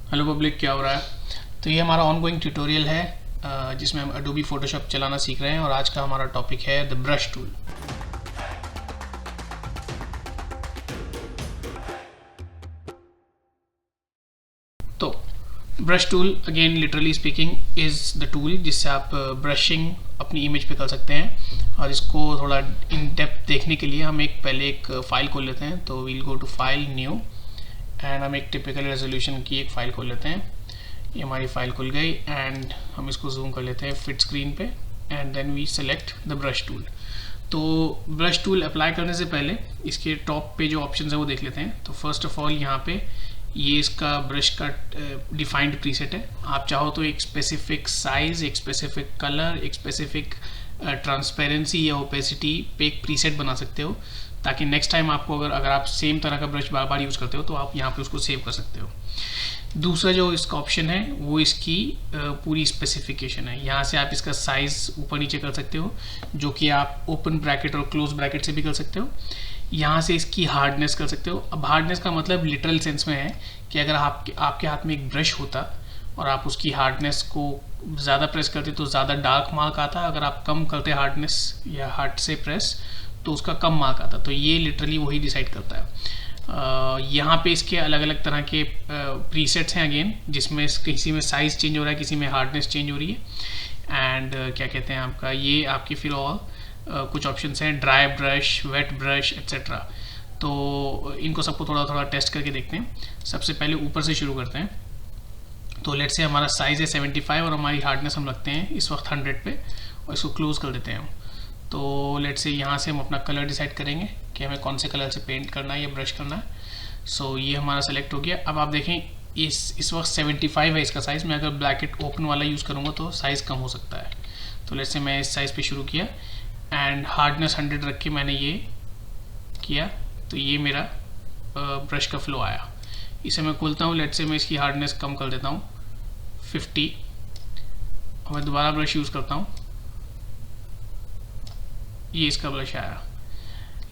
Hello public, क्या हो रहा है। तो ये हमारा ऑनगोइंग ट्यूटोरियल है जिसमें हम अडोबी फोटोशॉप चलाना सीख रहे हैं और आज का हमारा टॉपिक है द ब्रश टूल। तो brush tool again literally speaking is the tool जिससे आप ब्रशिंग अपनी इमेज पे कर सकते हैं। और इसको थोड़ा इन डेप्थ देखने के लिए हम पहले एक फ़ाइल खोल लेते हैं। तो we'll go to file, new, and हम एक टिपिकल रेजोल्यूशन की एक फ़ाइल खोल लेते हैं। ये हमारी फाइल खुल गई एंड हम इसको जूम कर लेते हैं फिट स्क्रीन पे and then we select the brush tool. तो ब्रश टूल अप्लाई करने से पहले इसके टॉप पे जो ऑप्शन है वो देख लेते हैं। तो फर्स्ट ऑफ ऑल यहाँ पे ये इसका ब्रश का डिफाइंड प्रीसेट है। आप चाहो तो एक स्पेसिफिक साइज, एक स्पेसिफिक कलर, एक स्पेसिफिक ट्रांसपेरेंसी या ओपेसिटी पे एक प्रीसेट बना सकते हो, ताकि नेक्स्ट टाइम आपको अगर आप सेम तरह का ब्रश बार बार यूज़ करते हो तो आप यहाँ पे उसको सेव कर सकते हो। दूसरा जो इसका ऑप्शन है वो इसकी पूरी स्पेसिफिकेशन है। यहाँ से आप इसका साइज़ ऊपर नीचे कर सकते हो, जो कि आप ओपन ब्रैकेट और क्लोज ब्रैकेट से भी कर सकते हो। यहाँ से इसकी हार्डनेस कर सकते हो। अब हार्डनेस का मतलब लिटरल सेंस में है कि अगर आपके हाथ में एक ब्रश होता और आप उसकी हार्डनेस को ज़्यादा प्रेस करते तो ज़्यादा डार्क मार्क आता, अगर आप कम करते हार्डनेस या हार्ड से प्रेस तो उसका कम मार्क आता। तो ये लिटरली वही डिसाइड करता है। यहाँ पे इसके अलग अलग तरह के प्रीसेट्स हैं अगेन, जिसमें किसी में साइज़ चेंज हो रहा है, किसी में हार्डनेस चेंज हो रही है। एंड क्या कहते हैं आपका, ये आपकी फिर और कुछ ऑप्शंस हैं, dry brush, wet brush etcetera. तो इनको सबको थोड़ा थोड़ा टेस्ट करके देखते हैं। सबसे पहले ऊपर से शुरू करते हैं। तो लेट से हमारा साइज़ है 75 और हमारी हार्डनेस हम रखते हैं इस वक्त 100 पे और इसको क्लोज कर देते हैं हम। तो लेट से यहाँ से हम अपना कलर डिसाइड करेंगे कि हमें कौन से कलर से पेंट करना है या ब्रश करना है। सो ये हमारा सेलेक्ट हो गया। अब आप देखें इस वक्त 75 है इसका साइज़। मैं अगर ब्रैकेट ओपन वाला यूज़ करूँगा तो साइज़ कम हो सकता है। तो लेट से मैं इस साइज़ पे शुरू किया एंड हार्डनेस 100 रख के मैंने ये किया। तो ये मेरा ब्रश का फ्लो आया। इसे मैं खोलता हूँ। लेट से मैं इसकी हार्डनेस कम कर देता हूँ 50 और मैं दोबारा ब्रश यूज़ करता हूँ। ये इसका ब्रश आया।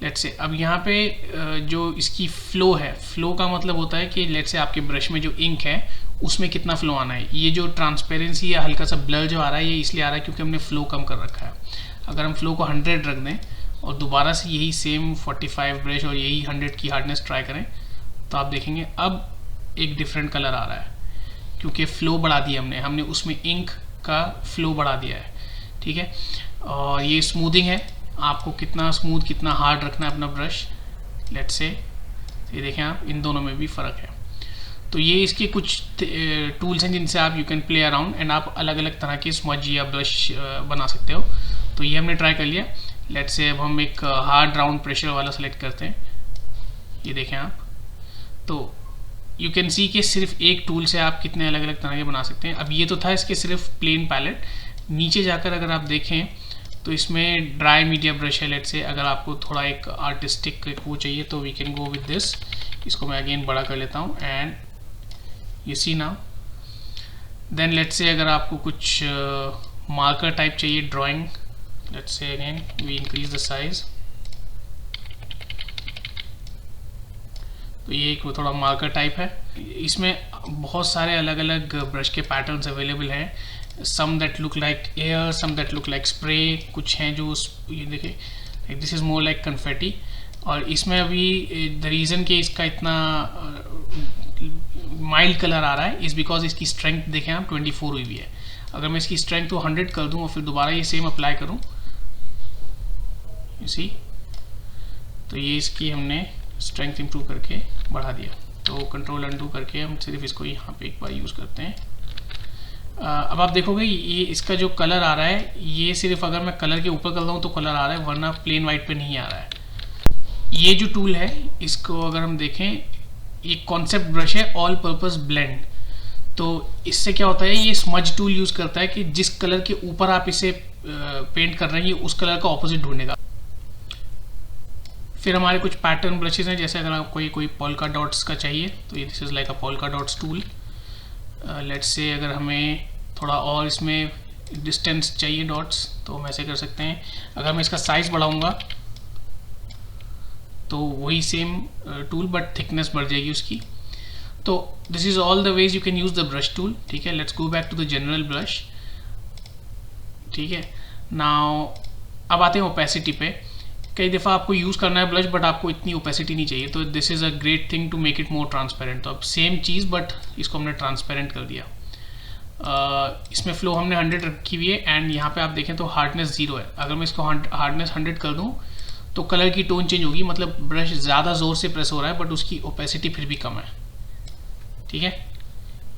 लेट से अब यहाँ पे जो इसकी फ़्लो है, फ़्लो का मतलब होता है कि लेट से आपके ब्रश में जो इंक है उसमें कितना फ़्लो आना है। ये जो ट्रांसपेरेंसी या हल्का सा ब्लर जो आ रहा है ये इसलिए आ रहा है क्योंकि हमने फ़्लो कम कर रखा है। अगर हम फ़्लो को 100 रख दें और दोबारा से यही सेम 45 ब्रश और यही 100 की हार्डनेस ट्राई करें तो आप देखेंगे अब एक डिफरेंट कलर आ रहा है, क्योंकि फ़्लो बढ़ा दिया हमने उसमें इंक का फ़्लो बढ़ा दिया है। ठीक है। और ये स्मूथिंग है, आपको कितना स्मूथ कितना हार्ड रखना है अपना ब्रश। लेट से ये देखें आप, इन दोनों में भी फ़र्क है। तो ये इसके कुछ टूल्स हैं जिनसे आप you can play around and आप अलग अलग तरह के स्मज या ब्रश बना सकते हो। तो ये हमने ट्राई कर लिया। लेट से अब हम एक हार्ड राउंड प्रेशर वाला सेलेक्ट करते हैं। ये देखें आप, तो यू कैन सी कि सिर्फ एक टूल से आप कितने अलग अलग तरह के बना सकते हैं। अब ये तो था इसके सिर्फ प्लेन पैलेट। नीचे जाकर अगर आप देखें तो इसमें ड्राई मीडिया ब्रश है। लेट से अगर आपको थोड़ा एक आर्टिस्टिक वो चाहिए तो we can go with this. इसको मैं अगेन बड़ा कर लेता हूँ and you see now. Then let's say अगर आपको कुछ मार्कर टाइप चाहिए drawing, let's say again we increase the size. तो ये एक थोड़ा मार्कर टाइप है। इसमें बहुत सारे अलग अलग ब्रश के पैटर्न्स अवेलेबल हैं। some that look like air, some that look like spray, कुछ हैं जो ये देखिए this is more like confetti। और इसमें अभी द रीज़न कि इसका इतना माइल्ड कलर आ रहा है इज़ बिकॉज इसकी स्ट्रेंथ देखें आप 24 हुई हुई है। अगर मैं इसकी स्ट्रेंथ को 100 कर दूँ और फिर दोबारा ये सेम अप्लाई करूँ, इसी तो ये इसकी हमने स्ट्रेंथ इम्प्रूव करके बढ़ा दिया। तो कंट्रोल अंडू करके हम सिर्फ इसको यहाँ पे एक बार यूज़ करते हैं। अब आप देखोगे ये इसका जो कलर आ रहा है ये सिर्फ अगर मैं कलर के ऊपर कर रहा हूँ तो कलर आ रहा है, वरना प्लेन वाइट पे नहीं आ रहा है। ये जो टूल है इसको अगर हम देखें, ये कॉन्सेप्ट ब्रश है ऑल पर्पस ब्लेंड। तो इससे क्या होता है, ये स्मज टूल यूज़ करता है कि जिस कलर के ऊपर आप इसे पेंट कर रहे हैं उस कलर का ऑपोजिट ढूंढेगा। फिर हमारे कुछ पैटर्न ब्रशेज हैं, जैसे अगर आपको कोई पोल्का डॉट्स का चाहिए तो ये this is like a polka dots tool. Let's say अगर हमें थोड़ा और इसमें डिस्टेंस चाहिए डॉट्स तो हम ऐसे कर सकते हैं। अगर मैं इसका साइज़ बढ़ाऊंगा तो वही सेम टूल बट थिकनेस बढ़ जाएगी उसकी। तो this is all the ways you can use the brush tool, ठीक है। Let's go back to the general brush, ठीक है। नाउ अब आते हैं ओपेसिटी पे। कई दफ़ा आपको यूज़ करना है ब्लश बट आपको इतनी ओपेसिटी नहीं चाहिए, तो this is a great thing to make it more transparent. तो अब सेम चीज़ बट इसको हमने ट्रांसपेरेंट कर दिया। इसमें फ्लो हमने 100 रखी हुई है एंड यहाँ पे आप देखें तो हार्डनेस 0 है। अगर मैं इसको हार्डनेस 100 कर दूँ तो कलर की टोन चेंज होगी, मतलब ब्रश ज़्यादा ज़ोर से प्रेस हो रहा है बट उसकी ओपेसिटी फिर भी कम है, ठीक है।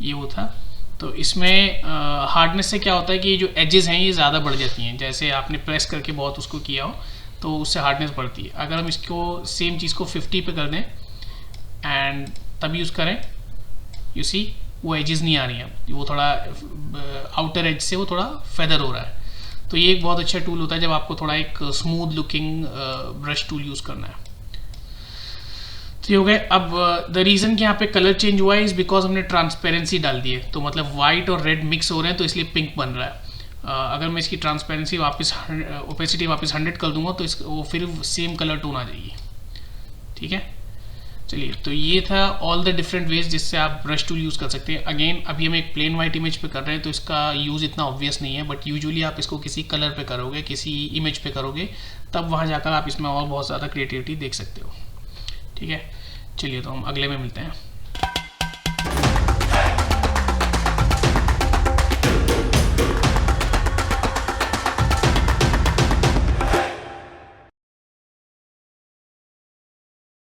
ये वो था। तो इसमें हार्डनेस से क्या होता है कि ये जो एजेस हैं ये ज़्यादा बढ़ जाती हैं, जैसे आपने प्रेस करके बहुत उसको किया हो तो उससे हार्डनेस बढ़ती है। अगर हम इसको सेम चीज़ को 50 पे कर दें एंड तब यूज़ करें, यू सी वो एजेस नहीं आ रही हैं, वो थोड़ा आउटर एज से वो थोड़ा फेदर हो रहा है। तो ये एक बहुत अच्छा टूल होता है जब आपको थोड़ा एक smooth looking brush tool use करना है। तो ये हो गए। अब द रीज़न कि यहाँ पे कलर चेंज हुआ है इज़ बिकॉज हमने ट्रांसपेरेंसी डाल दी है, तो मतलब वाइट और रेड मिक्स हो रहे हैं तो इसलिए पिंक बन रहा है। अगर मैं इसकी ट्रांसपेरेंसी वापस ओपेसिटी वापस 100 कर दूंगा तो वो फिर सेम कलर टोन आ जाएगी, ठीक है। चलिए, तो ये था ऑल द डिफरेंट वेज जिससे आप ब्रश टूल यूज़ कर सकते हैं। अगेन अभी हम एक प्लेन वाइट इमेज पे कर रहे हैं तो इसका यूज़ इतना ऑब्वियस नहीं है, बट यूजुअली आप इसको किसी कलर पे करोगे, किसी इमेज पे करोगे, तब वहाँ जाकर आप इसमें और बहुत ज़्यादा क्रिएटिविटी देख सकते हो, ठीक है। चलिए, तो हम अगले में मिलते हैं।